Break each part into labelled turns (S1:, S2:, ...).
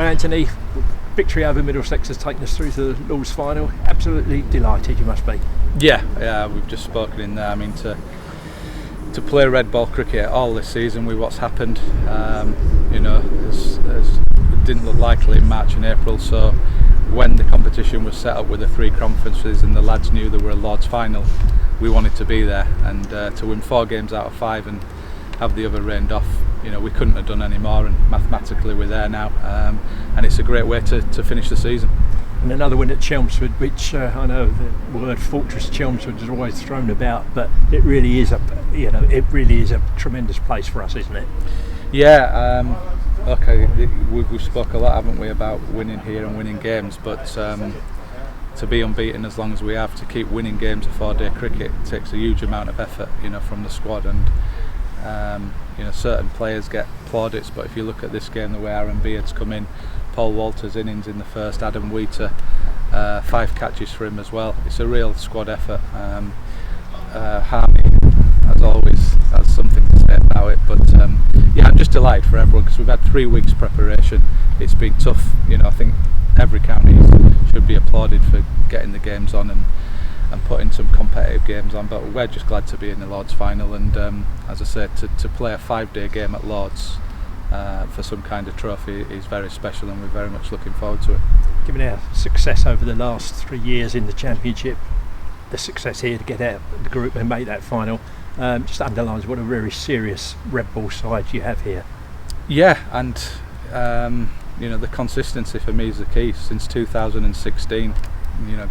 S1: Well, Anthony, victory over Middlesex has taken us through to the Lord's Final. Absolutely delighted you must be.
S2: Yeah, we've just spoken in there. I mean, to play red ball cricket all this season with what's happened, it didn't look likely in March and April. So when the competition was set up with the 3 conferences and the lads knew there were a Lord's Final, we wanted to be there, and to win 4 games out of 5 and have the other rained off, we couldn't have done any more, and mathematically we're there now, and it's a great way to finish the season.
S1: And another win at Chelmsford, which I know the word Fortress Chelmsford is always thrown about, but it really is a tremendous place for us, isn't it?
S2: Yeah. Okay, we've spoke a lot, haven't we, about winning here and winning games, but to be unbeaten as long as we have, to keep winning games of 4-day cricket, takes a huge amount of effort, from the squad, and certain players get plaudits, but if you look at this game, the way Aaron Beard's come in, Paul Walter's innings in the first, Adam Wheater, 5 catches for him as well. It's a real squad effort. Harmy, as always, has something to say about it, but I'm just delighted for everyone, because we've had 3 weeks preparation. It's been tough. I think every county should be applauded for getting the games on and putting some competitive games on, but we're just glad to be in the Lord's Final, and as I said, to play a 5-day game at Lord's for some kind of trophy is very special, and we're very much looking forward to it.
S1: Given our success over the last 3 years in the Championship, the success here to get out of the group and make that final just underlines what a very serious red ball side you have here.
S2: Yeah, and the consistency for me is the key. Since 2016,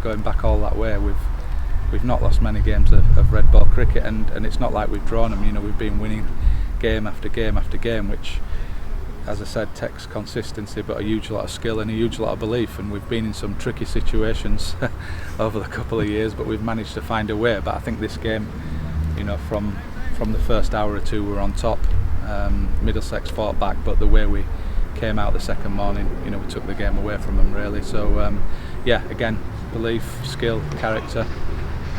S2: going back all that way, we've not lost many games of red ball cricket, and it's not like we've drawn them. We've been winning game after game after game, which, as I said, takes consistency, but a huge lot of skill and a huge lot of belief, and we've been in some tricky situations over the couple of years, but we've managed to find a way. But I think this game, from the first hour or two, we're on top. Middlesex fought back, but the way we came out the second morning, we took the game away from them, really. So again, belief, skill, character,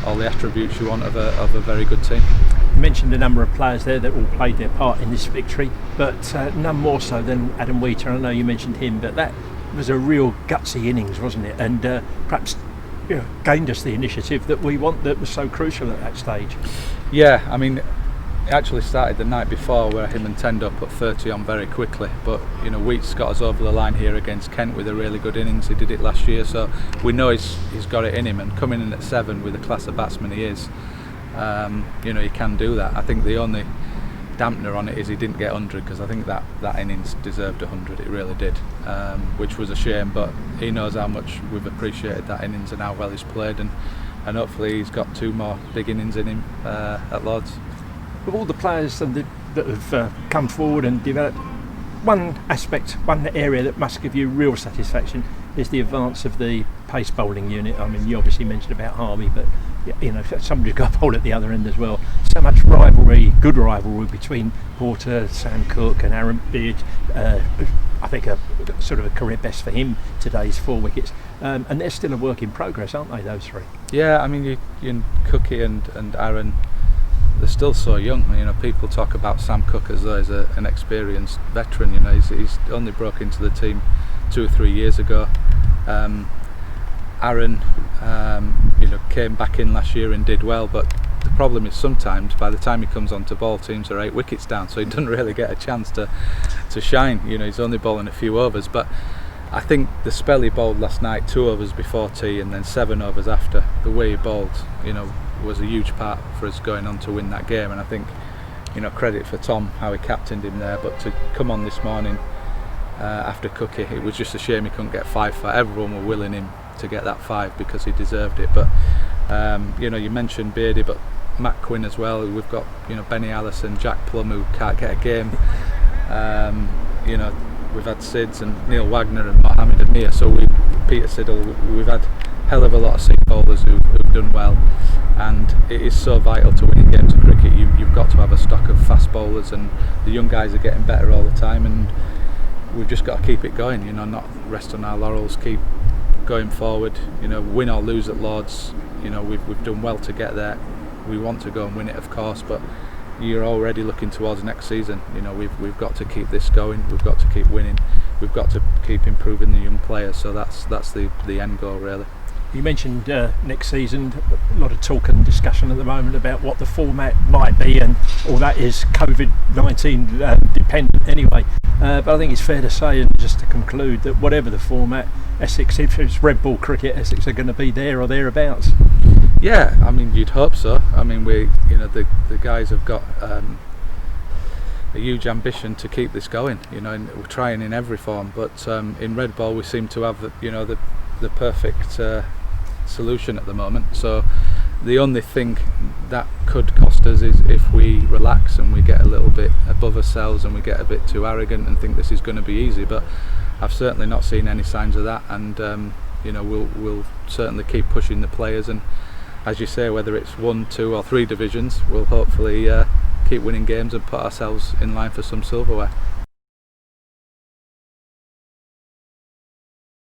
S2: all the attributes you want of a very good team.
S1: You mentioned a number of players there that all played their part in this victory, but none more so than Adam Wheater. I know you mentioned him, but that was a real gutsy innings, wasn't it? And perhaps gained us the initiative that we want, that was so crucial at that stage.
S2: Yeah, I mean, it actually started the night before, where him and Tendo put 30 on very quickly, but Wheat's got us over the line here against Kent with a really good innings. He did it last year, so we know he's got it in him, and coming in at 7 with the class of batsman he is, he can do that. I think the only dampener on it is he didn't get 100, because I think that innings deserved 100, it really did, which was a shame, but he knows how much we've appreciated that innings and how well he's played, and hopefully he's got 2 more big innings in him at Lord's.
S1: Of all the players that have come forward and developed, one area that must give you real satisfaction is the advance of the pace bowling unit. I mean, you obviously mentioned about Harvey, but somebody's got to bowl at the other end as well. So much good rivalry between Porter, Sam Cook and Aaron Beard. I think a sort of a career best for him today's 4 wickets, and they're still a work in progress, aren't they, those 3?
S2: Yeah, I mean, you Cookie and Aaron, they're still so young. People talk about Sam Cook as though he's an experienced veteran. He's only broke into the team 2 or 3 years ago. Aaron, came back in last year and did well, but the problem is sometimes by the time he comes on to bowl, teams are 8 wickets down, so he doesn't really get a chance to shine. He's only bowling a few overs, but I think the spell he bowled last night, 2 overs before tea and then 7 overs after, the way he bowled, was a huge part for us going on to win that game. And I think, credit for Tom, how he captained him there, but to come on this morning after Cookie, it was just a shame he couldn't get 5 for. Everyone were willing him to get that 5 because he deserved it, but you mentioned Beardy, but Matt Quinn as well. We've got Benny Allison, Jack Plum, who can't get a game. We've had Sids and Neil Wagner and Mohammed Amir, so Peter Siddle, we've had hell of a lot of seam bowlers who've done well, and it is so vital to winning games of cricket. You've got to have a stock of fast bowlers, and the young guys are getting better all the time, and we've just got to keep it going, not rest on our laurels, keep going forward, win or lose at Lord's. We've done well to get there. We want to go and win it, of course, but you're already looking towards next season. We've got to keep this going, we've got to keep winning, we've got to keep improving the young players. So that's the end goal really.
S1: You mentioned next season, a lot of talk and discussion at the moment about what the format might be, and all that is COVID-19 dependent anyway. But I think it's fair to say, and just to conclude, that whatever the format, Essex, if it's red ball cricket, Essex are going to be there or thereabouts.
S2: Yeah, I mean, you'd hope so. I mean, the guys have got a huge ambition to keep this going. And we're trying in every form, but in red ball we seem to have the perfect solution at the moment. So the only thing that could cost us is if we relax and we get a little bit above ourselves and we get a bit too arrogant and think this is going to be easy. But I've certainly not seen any signs of that, and we'll certainly keep pushing the players, and as you say, whether it's 1, 2 or 3 divisions, we'll hopefully keep winning games and put ourselves in line for some silverware.